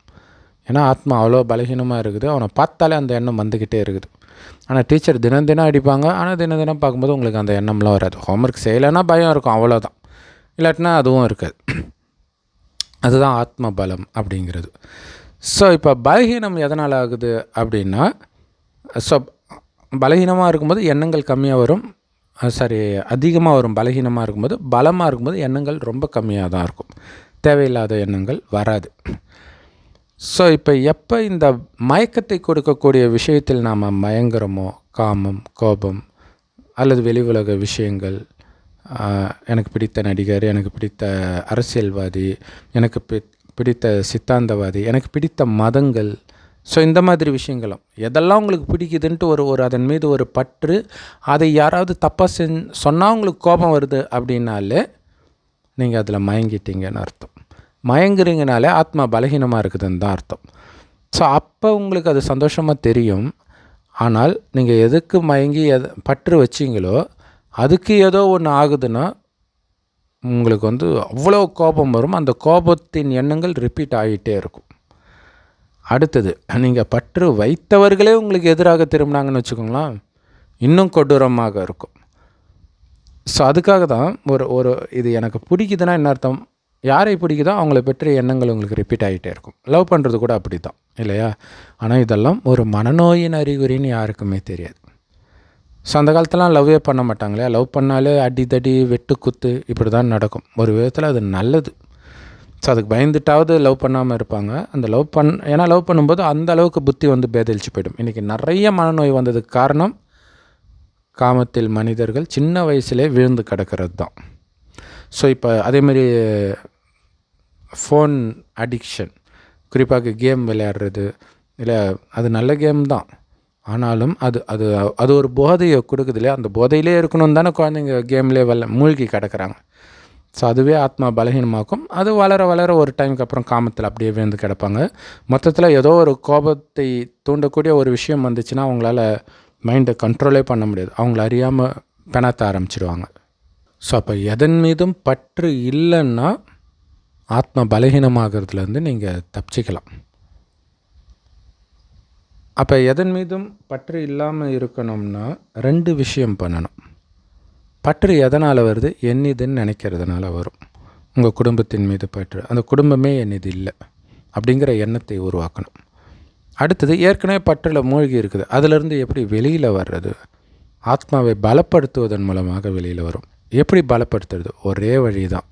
ஏன்னா ஆத்மா அவ்வளோ பலகீனமாக இருக்குது, அவனை பார்த்தாலே அந்த எண்ணம் வந்துக்கிட்டே இருக்குது. ஆனால் டீச்சர் தினம் தினம் அடிப்பாங்க, ஆனால் தினம் தினம் பார்க்கும்போது உங்களுக்கு அந்த எண்ணம்லாம் வராது. ஹோம்ஒர்க் செய்யலைன்னா பயம் இருக்கும், அவ்வளோதான். இல்லாட்டினா அதுவும் இருக்காது. அதுதான் ஆத்ம பலம் அப்படிங்கிறது. ஸோ இப்போ பலகீனம் எதனால் ஆகுது அப்படின்னா, ஸோ பலகீனமாக இருக்கும்போது எண்ணங்கள் கம்மியாக வரும், அதிகமாக வரும். பலகீனமாக இருக்கும்போது, பலமாக இருக்கும்போது எண்ணங்கள் ரொம்ப கம்மியாக தான் இருக்கும், தேவையில்லாத எண்ணங்கள் வராது. ஸோ இப்போ எப்போ இந்த மயக்கத்தை கொடுக்கக்கூடிய விஷயத்தில் நாம் மயங்குறோமோ, காமம், கோபம் அல்லது வெளி உலக விஷயங்கள், எனக்கு பிடித்த நடிகர், எனக்கு பிடித்த அரசியல்வாதி, எனக்கு பிடித்த சித்தாந்தவாதி, எனக்கு பிடித்த மதங்கள், ஸோ இந்த மாதிரி விஷயங்களும் எதெல்லாம் உங்களுக்கு பிடிக்குதுன்ட்டு ஒரு அதன் மீது ஒரு பற்று, அதை யாராவது தப்பாக சொன்னால் உங்களுக்கு கோபம் வருது அப்படின்னாலே நீங்கள் அதில் மயங்கிட்டீங்கன்னு அர்த்தம். மயங்குறீங்கனாலே ஆத்மா பலகீனமாக இருக்குதுன்னு தான் அர்த்தம். ஸோ அப்போ உங்களுக்கு அது சந்தோஷமாக தெரியும். ஆனால் நீங்கள் எதுக்கு மயங்கி பற்று வச்சிங்களோ அதுக்கு ஏதோ ஒன்று ஆகுதுன்னா உங்களுக்கு வந்து அவ்வளோ கோபம் வரும். அந்த கோபத்தின் எண்ணங்கள் ரிப்பீட் ஆகிட்டே இருக்கும். அடுத்தது, நீங்கள் பற்று வைத்தவர்களே உங்களுக்கு எதிராக திரும்பினாங்கன்னு வச்சுக்கோங்களேன், இன்னும் கொடூரமாக இருக்கும். ஸோ அதுக்காக தான் ஒரு இது எனக்கு பிடிக்குதுன்னா என்ன அர்த்தம், யாரை பிடிக்குதோ அவங்கள பற்றிய எண்ணங்கள் உங்களுக்கு ரிப்பீட் ஆகிட்டே இருக்கும். லவ் பண்ணுறது கூட அப்படி தான் இல்லையா? ஆனால் இதெல்லாம் ஒரு மனநோயின் அறிகுறின்னு யாருக்குமே தெரியாது. ஸோ அந்த காலத்துலாம் லவ்வே பண்ண மாட்டாங்களே, லவ் பண்ணாலே அடிதடி வெட்டு குத்து இப்படி தான் நடக்கும். ஒரு விதத்தில் அது நல்லது. ஸோ அதுக்கு பயந்துட்டாவது லவ் பண்ணாமல் இருப்பாங்க. அந்த ஏன்னா லவ் பண்ணும்போது அந்த அளவுக்கு புத்தி வந்து பேதலிச்சு போயிடும். இன்றைக்கி நிறைய மனநோய் வந்ததுக்கு காரணம் காமத்தில் மனிதர்கள் சின்ன வயசுலே விழுந்து கிடக்கிறது தான். ஸோ இப்போ அதேமாரி ஃபோன் அடிக்ஷன், குறிப்பாக கேம் விளையாடுறது, இல்லை அது நல்ல கேம் தான், ஆனாலும் அது அது அது ஒரு போதையை கொடுக்குது இல்லையா? அந்த போதையிலே இருக்கணும்னு தானே குழந்தைங்க கேம்லேயே மூழ்கி கிடக்கிறாங்க. ஸோ அதுவே ஆத்மா பலகீனமாக்கும். அது வளர வளர ஒரு டைமுக்கு அப்புறம் காமத்தில் அப்படியே விழுந்து கிடப்பாங்க. மொத்தத்தில் ஏதோ ஒரு கோபத்தை தூண்டக்கூடிய ஒரு விஷயம் வந்துச்சுன்னா அவங்களால மைண்டை கண்ட்ரோலே பண்ண முடியாது. அவங்கள அறியாமல் பெணாத்த ஆரம்பிச்சிடுவாங்க. ஸோ அப்போ எதன் மீதும் பற்று இல்லைன்னா ஆத்மா பலகீனமாகிறதுலேருந்து நீங்கள் தப்பிச்சிக்கலாம். அப்போ எதன் மீதும் பற்று இல்லாமல் இருக்கணும்னா 2 விஷயம் பண்ணணும். பற்று எதனால் வருது? என்னதுன்னு நினைக்கிறதுனால வரும். உங்கள் குடும்பத்தின் மீது பற்று, அந்த குடும்பமே என்னது இல்லை அப்படிங்கிற எண்ணத்தை உருவாக்கணும். அடுத்தது, ஏற்கனவே பற்றில் மூழ்கி இருக்குது, அதிலிருந்து எப்படி வெளியில் வர்றது? ஆத்மாவை பலப்படுத்துவதன் மூலமாக வெளியில் வரும். எப்படி பலப்படுத்துறது? ஒரே வழி தான்.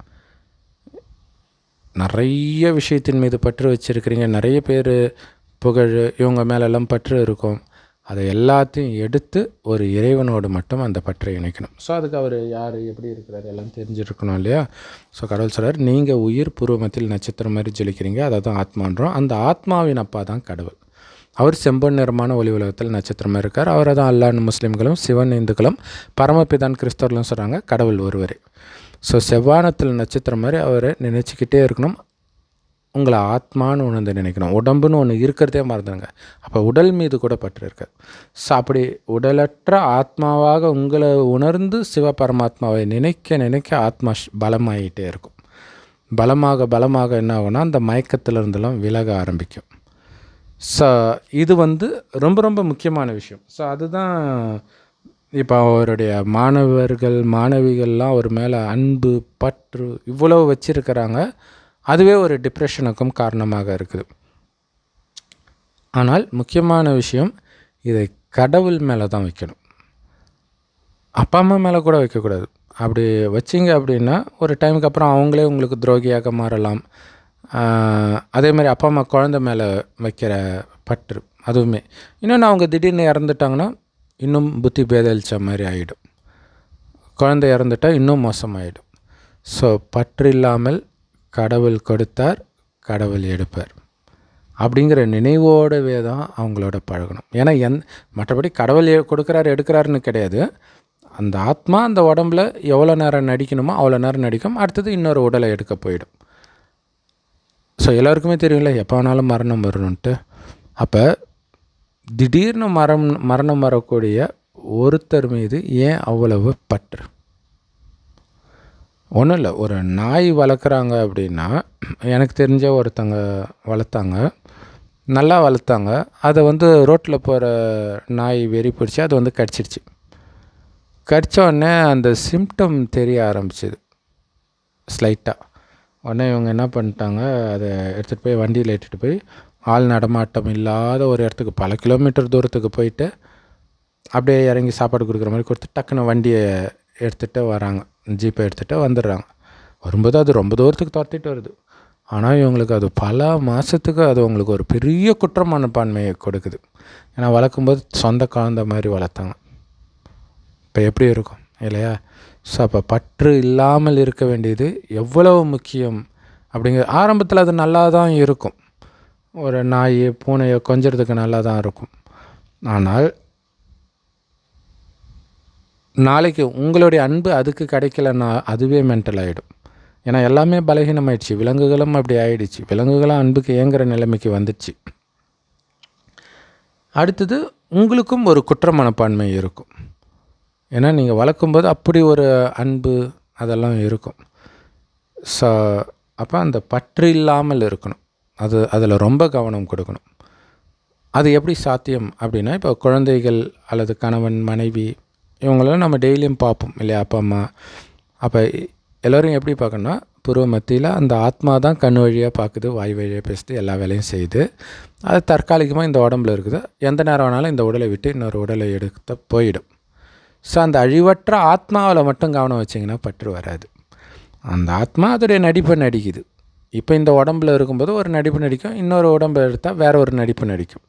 நிறைய விஷயத்தின் மீது பற்று வச்சுருக்கிறீங்க, நிறைய பேர் புகழ் இவங்க மேலெல்லாம் பற்று இருக்கும். அதை எல்லாத்தையும் எடுத்து ஒரு இறைவனோடு மட்டும் அந்த பற்றை இணைக்கணும். ஸோ அதுக்கு அவர் யார், எப்படி இருக்கிறார் எல்லாம் தெரிஞ்சிருக்கணும் இல்லையா? ஸோ கடவுள் சொல்கிறார், நீங்கள் உயிர் பூர்வமத்தில் நட்சத்திரம் மாதிரி ஜொலிக்கிறீங்க, அதை தான் ஆத்மான்றோம். அந்த ஆத்மாவின் அப்பா தான் கடவுள். அவர் செம்பொன் நிறமான ஒளி உலகத்தில் நட்சத்திரமாக இருக்கார். அவரை தான் அல்லாஹ்னு முஸ்லீம்களும், சிவன் இந்துக்களும், பரமபிதான் கிறிஸ்தவர்களும் சொல்கிறாங்க. கடவுள் ஒருவரே. ஸோ செவ்வானத்தில் நட்சத்திரம் மாதிரி அவரை நினச்சிக்கிட்டே இருக்கணும். உங்களை ஆத்மான்னு உணர்ந்து நினைக்கணும். உடம்புன்னு ஒன்று இருக்கிறதே மறந்துடுங்க. அப்போ உடல் மீது கூட பற்று இருக்காது. ஸோ அப்படி உடலற்ற ஆத்மாவாக உங்களை உணர்ந்து சிவபரமாத்மாவை நினைக்க நினைக்க ஆத்மா பலமாகிட்டே இருக்கும். பலமாக பலமாக என்ன ஆகும்னா அந்த மயக்கத்திலிருந்தெல்லாம் விலக ஆரம்பிக்கும். ஸோ இது ரொம்ப ரொம்ப முக்கியமான விஷயம். ஸோ அதுதான் இப்போ அவருடைய மாணவர்கள் மாணவிகள்லாம் ஒரு மேலே அன்பு பற்று இவ்வளோ வச்சுருக்கிறாங்க. அதுவே ஒரு டிப்ரெஷனுக்கும் காரணமாக இருக்குது. ஆனால் முக்கியமான விஷயம், இதை கடவுள் மேலே தான் வைக்கணும். அப்பா அம்மா மேலே கூட வைக்கக்கூடாது. அப்படி வச்சிங்க அப்படின்னா ஒரு டைமுக்கு அப்புறம் அவங்களே உங்களுக்கு துரோகியாக மாறலாம். அதே மாதிரி அப்பா அம்மா குழந்தை மேலே வைக்கிற பற்று அதுவுமே இன்னொன்று, அவங்க திடீர்னு இறந்துட்டாங்கன்னா இன்னும் புத்தி பேதளிச்ச மாதிரி ஆகிடும். குழந்தை இறந்துட்டால் இன்னும் மோசமாகிடும். ஸோ பற்று இல்லாமல் கடவுள் கொடுத்தார், கடவுள் எடுப்பார் அப்படிங்கிற நினைவோடவே தான் அவங்களோட பழகணும். ஏன்னா மற்றபடி கடவுள் கொடுக்குறாரு எடுக்கிறாருன்னு கிடையாது. அந்த ஆத்மா அந்த உடம்பில் எவ்வளோ நேரம் நடிக்கணுமோ அவ்வளோ நேரம் நடிக்கும். அடுத்தது இன்னொரு உடலை எடுக்க போயிடும். ஸோ எல்லாருக்குமே தெரியும்ல, எப்போ வேணாலும் மரணம் வரணுன்ட்டு. அப்போ திடீர்னு மரணம் வரக்கூடிய ஒருத்தர் மீது ஏன் அவ்வளவு பற்று? ஒன்றும் இல்லை, ஒரு நாய் வளர்க்குறாங்க அப்படின்னா, எனக்கு தெரிஞ்ச ஒருத்தங்க வளர்த்தாங்க, நல்லா வளர்த்தாங்க. அதை ரோட்டில் போகிற நாய் வெறி பிடிச்சி அது கடிச்சிடுச்சு. கடித்த உடனே அந்த சிம்டம் தெரிய ஆரம்பிச்சிது ஸ்லைட்டாக. உடனே இவங்க என்ன பண்ணிட்டாங்க, அதை எடுத்துகிட்டு போய் வண்டியில் ஏற்றிட்டு போய் ஆள் நடமாட்டம் இல்லாத ஒரு இடத்துக்கு பல கிலோமீட்டர் தூரத்துக்கு போயிட்டு அப்படியே இறங்கி சாப்பாடு கொடுக்குற மாதிரி கொடுத்து டக்குன்னு வண்டியை எடுத்துகிட்டு வராங்க, ஜீப்பை எடுத்துகிட்டு வந்துடுறாங்க. வரும்போது அது ரொம்ப தூரத்துக்கு துரத்திட்டு வருது. ஆனால் இவங்களுக்கு அது பல மாதத்துக்கு அது அவங்களுக்கு ஒரு பெரிய குற்ற மனப்பான்மையை கொடுக்குது. ஏன்னா வளர்க்கும்போது சொந்த குழந்த மாதிரி வளர்த்தாங்க. இப்போ எப்படி இருக்கும் இல்லையா? ஸோ அப்போ பற்று இல்லாமல் இருக்க வேண்டியது எவ்வளவு முக்கியம் அப்படிங்கிற. ஆரம்பத்தில் அது நல்லா தான் இருக்கும், ஒரு நாய் பூனையை கொஞ்சறதுக்கு நல்லா தான் இருக்கும். ஆனால் நாளைக்கு உங்களுடைய அன்பு அதுக்கு கிடைக்கலன்னா அதுவே மென்டல் ஆகிடும். ஏன்னா எல்லாமே பலகீனமாயிடுச்சு. விலங்குகளும் அப்படி ஆகிடுச்சு. விலங்குகளும் அன்புக்கு ஏங்குற நிலைமைக்கு வந்துடுச்சு. அடுத்தது உங்களுக்கும் ஒரு குற்ற மனப்பான்மை இருக்கும். ஏன்னா நீங்கள் வளர்க்கும்போது அப்படி ஒரு அன்பு அதெல்லாம் இருக்கும். ஸோ அப்போ அந்த பற்று இல்லாமல் இருக்கணும். அதில் ரொம்ப கவனம் கொடுக்கணும். அது எப்படி சாத்தியம் அப்படின்னா, இப்போ குழந்தைகள் அல்லது கணவன் மனைவி இவங்களெல்லாம் நம்ம டெய்லியும் பார்ப்போம் இல்லையா, அப்பா அம்மா. அப்போ எல்லோரும் எப்படி பார்க்கணுன்னா, பூர்வ மத்தியில் அந்த ஆத்மா தான் கண் வழியாக பார்க்குது, வாய் வழியாக பேசுது, எல்லா வேலையும் செய்யுது. அது தற்காலிகமாக இந்த உடம்புல இருக்குது. எந்த நேரம் வேணாலும் இந்த உடலை விட்டு இன்னொரு உடலை எடுத்து போயிடும். ஸோ அந்த அழிவற்ற ஆத்மாவில் மட்டும் கவனம் வச்சிங்கன்னா பற்று வராது. அந்த ஆத்மா அதோடைய நடிப்பை நடிக்குது. இப்போ இந்த உடம்பில் இருக்கும்போது ஒரு நடிப்பு நடிக்கும், இன்னொரு உடம்பை எடுத்தால் வேறு ஒரு நடிப்பு நடிக்கும்.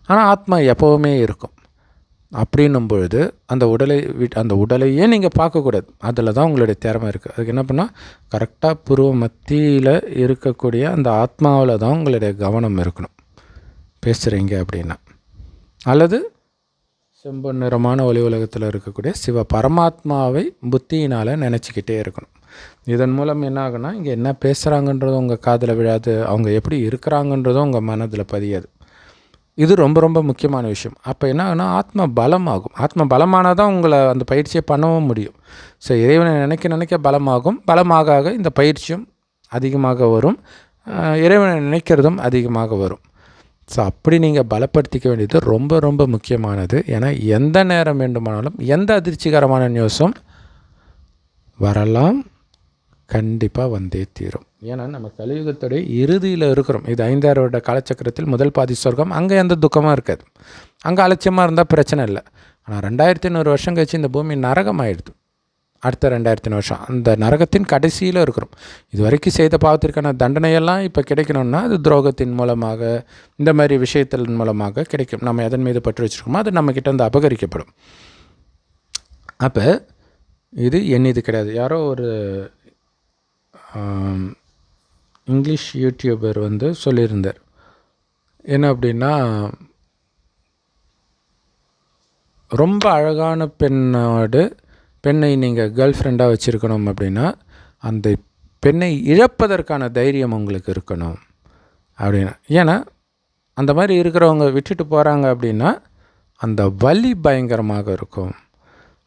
ஆனால் ஆத்மா எப்போவுமே இருக்கும். அப்படின்னும் பொழுது அந்த உடலையே நீங்கள் பார்க்கக்கூடாது. அதில் தான் உங்களுடைய திறமை இருக்குது. அதுக்கு என்ன பண்ணால் கரெக்டாக புருவ மத்தியில் இருக்கக்கூடிய அந்த ஆத்மாவில் தான் உங்களுடைய கவனம் இருக்கணும் பேசுகிறீங்க அப்படின்னா. அல்லது செம்பொன் நிறமான ஒளி உலகத்தில் இருக்கக்கூடிய சிவ பரமாத்மாவை புத்தியினால் நினச்சிக்கிட்டே இருக்கணும். இதன் மூலம் என்ன ஆகுனா, இங்கே என்ன பேசுகிறாங்கன்றதும் உங்கள் காதில் விழாது, அவங்க எப்படி இருக்கிறாங்கன்றதும் உங்கள் மனதில் பதியாது. இது ரொம்ப ரொம்ப முக்கியமான விஷயம். அப்போ என்ன ஆகுனா, ஆத்ம பலமாகும். ஆத்ம பலமானால் தான் உங்களை அந்த பயிற்சியை பண்ணவும் முடியும். ஸோ இறைவனை நினைக்க பலமாகும். பலமாக இந்த பயிற்சியும் அதிகமாக வரும், இறைவனை நினைக்கிறதும் அதிகமாக வரும். ஸோ அப்படி நீங்கள் பலப்படுத்திக்க வேண்டியது ரொம்ப ரொம்ப முக்கியமானது. ஏன்னா எந்த நேரம் வேண்டுமானாலும் எந்த அதிர்ச்சிகரமான நியூஸும் வரலாம், கண்டிப்பாக வந்தே தீரும். ஏன்னா நம்ம கலியுகத்துடைய இறுதியில் இருக்கிறோம். இது 5000 வருட காலச்சக்கரத்தில் முதல் பாதி சொர்க்கம். அங்கே எந்த துக்கமாக இருக்காது, அங்கே அலட்சியமாக இருந்தால் பிரச்சனை இல்லை. ஆனால் 2500 வருஷம் கழிச்சு இந்த பூமி நரகம் ஆகிடுது. அடுத்த 2500 வருஷம் அந்த நரகத்தின் கடைசியில் இருக்கிறோம். இது வரைக்கும் செய்த பாவத்திற்கான தண்டனையெல்லாம் இப்போ கிடைக்கணும்னா அது துரோகத்தின் மூலமாக, இந்த மாதிரி விஷயத்தின் மூலமாக கிடைக்கும். நம்ம எதன் மீது பற்று வச்சுருக்கோமோ அது நம்மக்கிட்ட வந்து அபகரிக்கப்படும். அப்போ இது இது கிடையாது. யாரோ ஒரு இங்கிலீஷ் யூடியூபர் வந்து சொல்லியிருந்தார். என்ன அப்படின்னா, ரொம்ப அழகான பெண்ணை நீங்கள் கேர்ள் ஃப்ரெண்டாக வச்சுருக்கணும் அப்படின்னா அந்த பெண்ணை இழப்பதற்கான தைரியம் உங்களுக்கு இருக்கணும் அப்படின்னா. ஏன்னா அந்த மாதிரி இருக்கிறவங்க விட்டுட்டு போகிறாங்க அப்படின்னா அந்த வலி பயங்கரமாக இருக்கும்.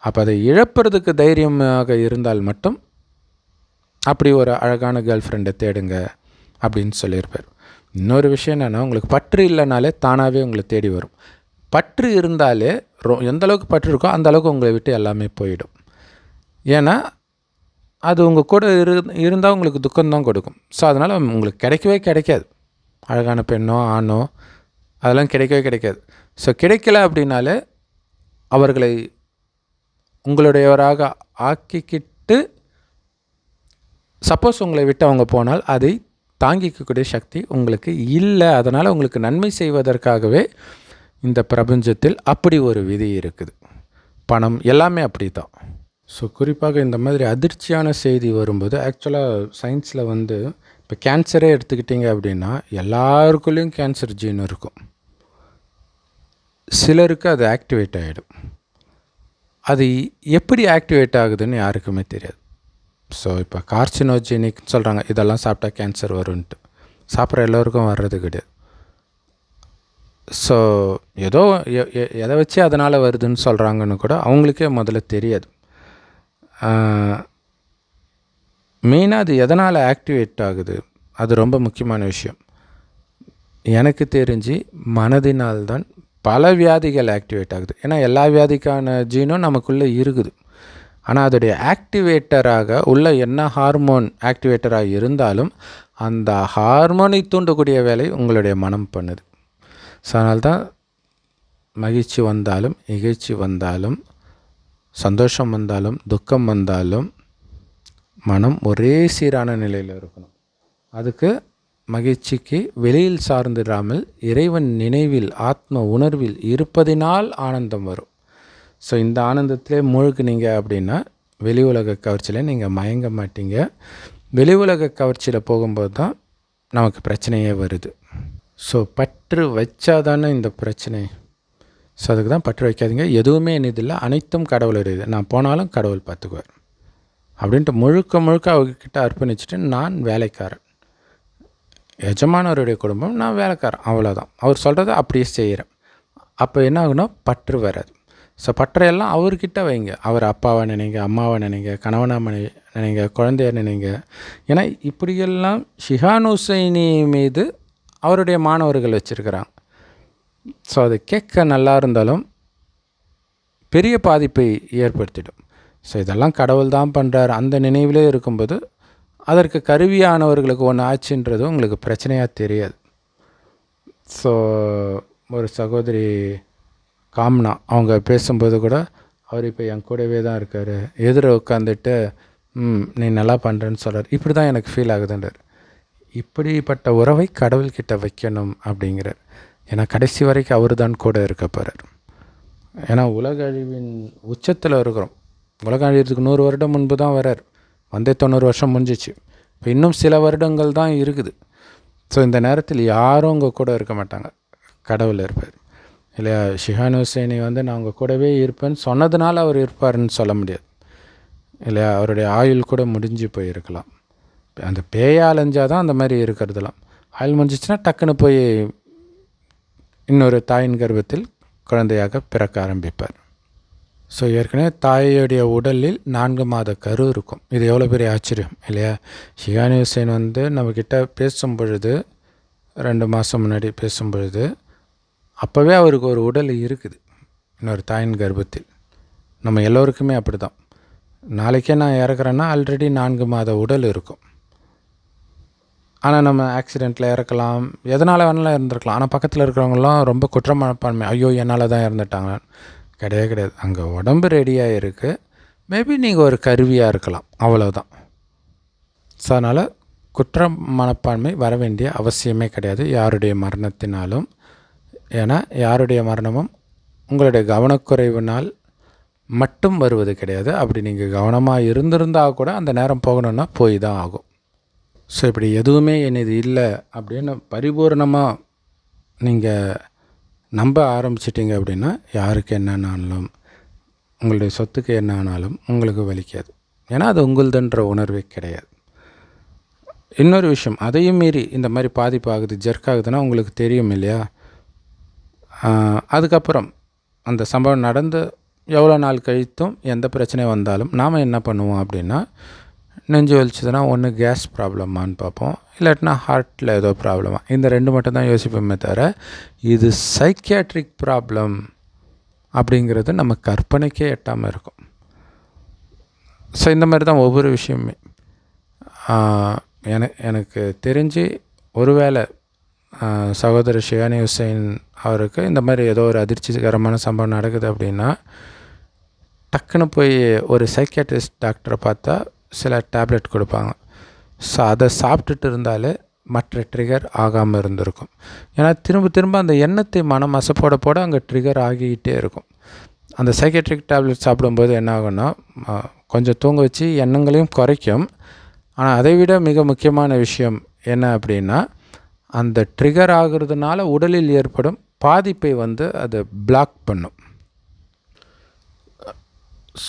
அப்போ அதை இழப்புறதுக்கு தைரியமாக இருந்தால் மட்டும் அப்படி ஒரு அழகான கேர்ள் ஃப்ரெண்டை தேடுங்க அப்படின்னு சொல்லியிருப்பார். இன்னொரு விஷயம் என்னென்னா, உங்களுக்கு பற்று இல்லைனாலே தானாகவே உங்களை தேடி வரும். பற்று இருந்தாலே எந்த அளவுக்கு பற்று இருக்கோ அந்த அளவுக்கு உங்களை விட்டு எல்லாமே போயிடும். ஏன்னா அது உங்கள் கூட இருந்தால் உங்களுக்கு துக்கம்தான் கொடுக்கும். ஸோ அதனால் உங்களுக்கு கிடைக்காது. அழகான பெண்ணோ ஆணோ அதெல்லாம் கிடைக்காது. ஸோ கிடைக்கல அப்படின்னாலே அவர்களை உங்களுடையவராக ஆக்கிக்கிட்டு, சப்போஸ் உங்களை விட்டு அவங்க போனால் அதை தாங்கிக்கக்கூடிய சக்தி உங்களுக்கு இல்லை. அதனால் உங்களுக்கு நன்மை செய்வதற்காகவே இந்த பிரபஞ்சத்தில் அப்படி ஒரு விதி இருக்குது. பணம் எல்லாமே அப்படி தான். ஸோ குறிப்பாக இந்த மாதிரி அதிர்ச்சியான செய்தி வரும்போது, ஆக்சுவலாக சயின்ஸில் வந்து இப்போ கேன்சரே எடுத்துக்கிட்டிங்க அப்படின்னா எல்லாருக்குள்ளேயும் கேன்சர் ஜீன் இருக்கும். சிலருக்கு அது ஆக்டிவேட் ஆகிடும். அது எப்படி ஆக்டிவேட் ஆகுதுன்னு யாருக்குமே தெரியாது. ஸோ இப்போ கார்சினோஜெனிக் சொல்கிறாங்க, இதெல்லாம் சாப்பிட்டா கேன்சர் வரும்ன்ட்டு. சாப்பிட்ற எல்லோருக்கும் வர்றது கிடையாது. ஸோ ஏதோ எதை வச்சு அதனால் வருதுன்னு சொல்கிறாங்கன்னு கூட அவங்களுக்கே முதல்ல தெரியாது. மெயினாக அது எதனால் ஆக்டிவேட் ஆகுது, அது ரொம்ப முக்கியமான விஷயம். எனக்கு தெரிஞ்சு மனதினால்தான் பல வியாதிகள் ஆக்டிவேட் ஆகுது. ஏன்னா எல்லா வியாதிக்கான ஜீனும் நமக்குள்ளே இருக்குது. ஆனால் அதோடைய ஆக்டிவேட்டராக உள்ள என்ன ஹார்மோன் ஆக்டிவேட்டராக இருந்தாலும் அந்த ஹார்மோனை தூண்டக்கூடிய வேலை உங்களுடைய மனம் பண்ணுது. ஸோ அதனால்தான் மகிழ்ச்சி வந்தாலும், இகழ்ச்சி வந்தாலும், சந்தோஷம் வந்தாலும், துக்கம் வந்தாலும் மனம் ஒரே சீரான நிலையில் இருக்கணும். அதுக்கு மகிழ்ச்சிக்கு வெளியில் சார்ந்திடாமல் இறைவன் நினைவில், ஆத்ம உணர்வில் இருப்பதினால் ஆனந்தம் வரும். ஸோ இந்த ஆனந்தத்திலே மூழ்கினீங்க அப்படின்னா வெளி உலக கவர்ச்சியில் நீங்கள் மயங்க மாட்டீங்க. வெளி உலக கவர்ச்சியில் போகும்போது தான் நமக்கு பிரச்சனையே வருது. ஸோ பற்று வச்சாதானே இந்த பிரச்சனை. ஸோ அதுக்கு தான் பற்று வைக்காதீங்க. எதுவுமே என்னதில்லை, அனைத்தும் கடவுளுடையது, நான் போனாலும் கடவுள் பார்த்துக்குவார் அப்படின்ட்டு முழுக்க அவர்கிட்ட அர்ப்பணிச்சுட்டு, நான் வேலைக்காரன், எஜமானவருடைய குடும்பம், நான் வேலைக்காரன், அவ்வளோதான். அவர் சொல்கிறத அப்படியே செய்கிறேன். அப்போ என்ன ஆகுனா பற்று வராது. ஸோ பற்றையெல்லாம் அவர்கிட்ட வைங்க. அவர் அப்பாவை நினைங்க, அம்மாவை நினைங்க, கணவனாக நினைங்க, குழந்தைய நினைங்க. ஏன்னா இப்படியெல்லாம் ஷிஹான் ஹுசைனி மீது அவருடைய மாணவர்கள் வச்சுருக்கிறாங்க. ஸோ அது கேட்க நல்லா இருந்தாலும் பெரிய பாதிப்பை ஏற்படுத்திடும். ஸோ இதெல்லாம் கடவுள் தான் பண்ணுறார் அந்த நினைவிலே இருக்கும்போது அதற்கு கருவியானவர்களுக்கு ஒன்று ஆச்சுன்றது உங்களுக்கு பிரச்சனையாக தெரியாது. ஸோ ஒரு சகோதரி காம்னா அவங்க பேசும்போது கூட, அவர் இப்போ என் கூடவே தான் இருக்கார், எதிர உட்காந்துட்டு நீ நல்லா பண்ணுறேன்னு சொல்கிறார், இப்படி தான் எனக்கு ஃபீல் ஆகுதுன்றார். இப்படிப்பட்ட உறவை கடவுள்கிட்ட வைக்கணும் அப்படிங்கிறார். ஏன்னா கடைசி வரைக்கும் அவர் தான் கூட இருக்க போகிறார். ஏன்னா உலக அழிவின் உச்சத்தில் இருக்கிறோம். உலக அழிகிறதுக்கு 100 வருடம் முன்பு தான் வரார். 90 வருஷம் முடிஞ்சிச்சு. இப்போ இன்னும் சில வருடங்கள் தான் இருக்குது. ஸோ இந்த நேரத்தில் யாரும் உங்கள் கூட இருக்க மாட்டாங்க, கடவுள் இருப்பார் இல்லையா? ஷிஹான் ஹுசைனி நான் உங்கள் கூடவே இருப்பேன்னு சொன்னதுனால அவர் இருப்பார்னு சொல்ல முடியாது இல்லையா? அவருடைய ஆயுள் கூட முடிஞ்சு போயிருக்கலாம். அந்த பேயை அலைஞ்சால் தான் அந்த மாதிரி இருக்கிறதுலாம். ஆயுள் முடிஞ்சிச்சுன்னா டக்குன்னு போய் இன்னொரு தாயின் கர்ப்பத்தில் குழந்தையாக பிறக்க ஆரம்பிப்பார். ஸோ ஏற்கனவே தாயோடைய உடலில் 4 மாத கரு இருக்கும். இது எவ்வளோ பெரிய ஆச்சரியம் இல்லையா? ஷிஹான் ஹுசைன் நம்மக்கிட்ட பேசும் பொழுது 2 மாதம் முன்னாடி பேசும் பொழுது அப்போவே அவருக்கு ஒரு உடல் இருக்குது இன்னொரு தாயின் கர்ப்பத்தில். நம்ம எல்லோருக்குமே அப்படி தான். நாளைக்கே நான் இறக்குறேன்னா ஆல்ரெடி 4 மாத உடல் இருக்கும். ஆனால் நம்ம ஆக்சிடெண்ட்டில் இறக்கலாம், எதனால் வேணாலும் இருந்திருக்கலாம். ஆனால் பக்கத்தில் இருக்கிறவங்களாம் ரொம்ப குற்றமனப்பான்மை, ஐயோ என்னால் தான் இறந்துட்டாங்க. கிடையாது. அங்கே உடம்பு ரெடியாக இருக்குது. மேபி நீங்கள் ஒரு கருவியாக இருக்கலாம், அவ்வளோதான். ஸோ அதனால் குற்ற மனப்பான்மை வர வேண்டிய அவசியமே கிடையாது யாருடைய மரணத்தினாலும். ஏன்னா யாருடைய மரணமும் உங்களுடைய கவனக்குறைவினால் மட்டும் வருவது கிடையாது. அப்படி நீங்கள் கவனமாக இருந்திருந்தால் கூட அந்த நேரம் போகணுன்னா போய் தான் ஆகும். ஸோ இப்படி எதுவுமே என்னது இல்லை அப்படின்னு பரிபூர்ணமாக நீங்கள் நம்ப ஆரம்பிச்சிட்டிங்க அப்படின்னா யாருக்கு என்னன்னாலும், உங்களுடைய சொத்துக்கு என்ன ஆனாலும் உங்களுக்கு வலிக்காது. ஏன்னா அது உங்களுதுன்ற உணர்வே கிடையாது. இன்னொரு விஷயம், அதையும் மீறி இந்த மாதிரி பாதிப்பு ஆகுது, ஜெர்க் ஆகுதுன்னா உங்களுக்கு தெரியும் இல்லையா? அதுக்கப்புறம் அந்த சம்பவம் நடந்து எவ்வளோ நாள் கழித்தும் எந்த பிரச்சனை வந்தாலும் நாம் என்ன பண்ணுவோம் அப்படின்னா, நெஞ்சு வலிச்சதுன்னா ஒன்று கேஸ் ப்ராப்ளமானு பார்ப்போம், இல்லாட்டினா ஹார்ட்டில் ஏதோ ப்ராப்ளமா. இந்த 2 மட்டும் தான் யோசிப்போமே தவிர இது சைக்கியாட்ரிக் ப்ராப்ளம் அப்படிங்கிறது நம்ம கற்பனைக்கே எட்டாமல் இருக்கும். ஸோ இந்த மாதிரி தான் ஒவ்வொரு விஷயமே. எனக்கு தெரிஞ்சு ஒருவேளை சகோதரர் ஷிஹான் ஹுசைன் அவருக்கு இந்த மாதிரி ஏதோ ஒரு அதிர்ச்சிகரமான சம்பவம் நடக்குது அப்படின்னா டக்குன்னு போய் ஒரு சைக்கியாட்ரிஸ்ட் டாக்டரை பார்த்தா சில டேப்லெட் கொடுப்பாங்க. ஸோ அதை சாப்பிட்டுட்டு இருந்தாலே மற்ற ட்ரிகர் ஆகாமல் இருந்திருக்கும். ஏன்னா திரும்ப அந்த எண்ணத்தை மனம் அசப்போட போட அங்கே ட்ரிகர் ஆகிக்கிட்டே இருக்கும். அந்த சைக்கியாட்ரிக் டேப்லெட் சாப்பிடும்போது என்ன ஆகும்னா கொஞ்சம் தூங்க வச்சு எண்ணங்களையும் குறைக்கும். ஆனால் அதை விட மிக முக்கியமான விஷயம் என்ன அப்படின்னா, அந்த ட்ரிகர் ஆகிறதுனால உடலில் ஏற்படும் பாதிப்பை அது பிளாக் பண்ணும்.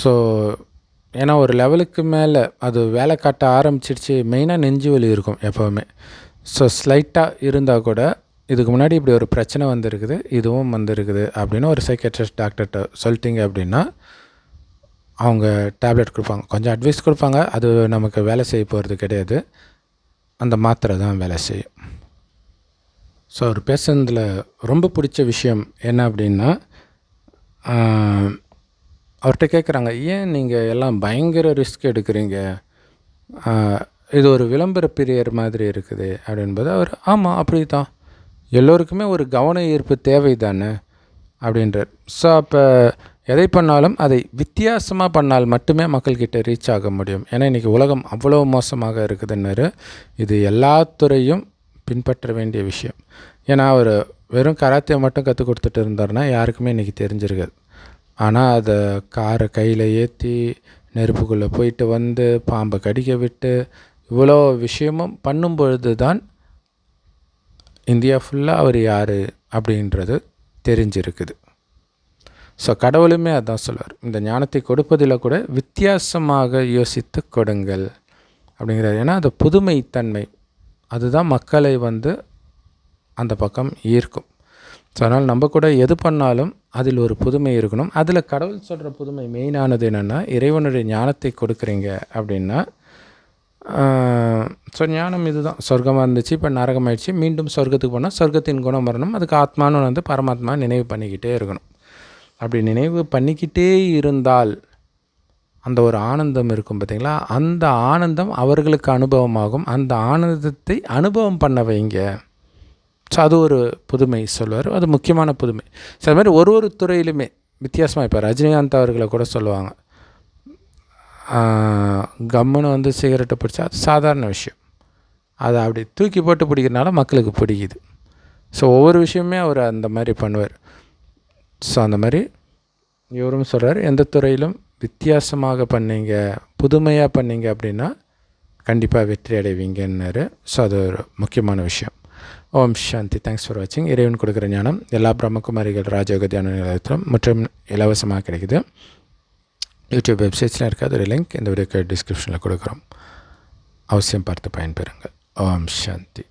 ஸோ ஏன்னா ஒரு லெவலுக்கு மேலே அது வேலை காட்ட ஆரம்பிச்சிடுச்சு. மெயினாக நெஞ்சு வலி இருக்கும் எப்போவுமே. ஸோ ஸ்லைட்டாக இருந்தால் கூட இதுக்கு முன்னாடி இப்படி ஒரு பிரச்சனை வந்திருக்குது, இதுவும் வந்திருக்குது அப்படின்னு ஒரு சைக்கியாட்ரிஸ்ட் டாக்டர்கிட்ட சொல்லிட்டீங்க அப்படின்னா அவங்க டேப்லெட் கொடுப்பாங்க, கொஞ்சம் அட்வைஸ் கொடுப்பாங்க. அது நமக்கு வேலை செய்ய போகிறது கிடையாது, அந்த மாத்திரை தான் வேலை செய்யும். ஸோ அவர் பேசுனதில் ரொம்ப பிடிச்ச விஷயம் என்ன அப்படின்னா, அவர்கிட்ட கேட்குறாங்க, ஏன் நீங்கள் எல்லாம் பயங்கர ரிஸ்க் எடுக்கிறீங்க, இது ஒரு விளம்பர பிரியர் மாதிரி இருக்குது அப்படின்போது அவர் ஆமாம் அப்படி தான், எல்லோருக்குமே ஒரு கவன ஈர்ப்பு தேவை தானே அப்படின்றார். ஸோ அப்போ எதை பண்ணாலும் அதை வித்தியாசமாக பண்ணால் மட்டுமே மக்கள்கிட்ட ரீச் ஆக முடியும். ஏன்னா இன்றைக்கி உலகம் அவ்வளோ மோசமாக இருக்குதுன்னாரு. இது எல்லா துறையும் பின்பற்ற வேண்டிய விஷயம். ஏன்னா அவர் வெறும் கராத்தே மட்டும் கற்றுக் கொடுத்துட்டு இருந்தார்னா யாருக்குமே இன்றைக்கி தெரிஞ்சிருக்காது. ஆனால் அதை காரை கையில் ஏற்றி நெருப்புக்குள்ளே போயிட்டு பாம்பை கடிக்க விட்டு இவ்வளோ விஷயமும் பண்ணும் பொழுது தான் இந்தியா ஃபுல்லாக அவர் யார் அப்படின்றது தெரிஞ்சிருக்குது. ஸோ கடவுளுமே அதான் சொல்வார், இந்த ஞானத்தை கொடுப்பதில் கூட வித்தியாசமாக யோசித்து கொடுங்கள் அப்படிங்கிறார். ஏன்னா அது புதுமைத்தன்மை, அதுதான் மக்களை அந்த பக்கம் ஈர்க்கும். ஸோ அதனால் நம்ம கூட எது பண்ணாலும் அதில் ஒரு புதுமை இருக்கணும். அதில் கடவுள் சொல்கிற புதுமை மெயினானது என்னென்னா, இறைவனுடைய ஞானத்தை கொடுக்குறீங்க அப்படின்னா, ஸோ ஞானம் இதுதான். சொர்க்கமாக இருந்துச்சு, இப்போ நரகமாயிடுச்சு, மீண்டும் சொர்க்கத்துக்கு போனால் சொர்க்கத்தின் குணம் வரணும். அதுக்கு ஆத்மானு பரமாத்மா நினைவு பண்ணிக்கிட்டே இருக்கணும். அப்படி நினைவு பண்ணிக்கிட்டே இருந்தால் அந்த ஒரு ஆனந்தம் இருக்கும் பார்த்திங்களா, அந்த ஆனந்தம் அவர்களுக்கு அனுபவமாகும். அந்த ஆனந்தத்தை அனுபவம் பண்ண வைங்க. ஸோ அது ஒரு புதுமை சொல்வார், அது முக்கியமான புதுமை. ஸோ அது மாதிரி ஒரு துறையிலுமே வித்தியாசமாக, இப்போ ரஜினிகாந்த் அவர்களை கூட சொல்லுவாங்க, கம்முன்னு சிகரெட்டை பிடிச்சா அது சாதாரண விஷயம், அதை அப்படி தூக்கி போட்டு பிடிக்கிறனால மக்களுக்கு பிடிக்குது. ஸோ ஒவ்வொரு விஷயமே அவர் அந்த மாதிரி பண்ணுவார். ஸோ அந்த மாதிரி இவரும் சொல்கிறார், எந்த துறையிலும் வித்தியாசமாக பண்ணீங்க, புதுமையாக பண்ணீங்க அப்படின்னா கண்டிப்பாக வெற்றி அடைவீங்கன்னாரு. ஸோ அது ஒரு முக்கியமான விஷயம். ஓம் சாந்தி. தேங்க்ஸ் ஃபார் வாட்சிங். இறைவன் கொடுக்குற ஞானம் எல்லா பிரம்மகுமாரிகள் ராஜயோக தியான நிலையத்திலும் மற்றும் இலவசமாக கிடைக்குது. யூடியூப் வெப்சைட்ஸில் இருக்காது ஒரு லிங்க் இந்த வீடியோக்கு டிஸ்கிரிப்ஷனில் கொடுக்குறோம். அவசியம் பார்த்து பயன்பெறுங்கள். ஓம் சாந்தி.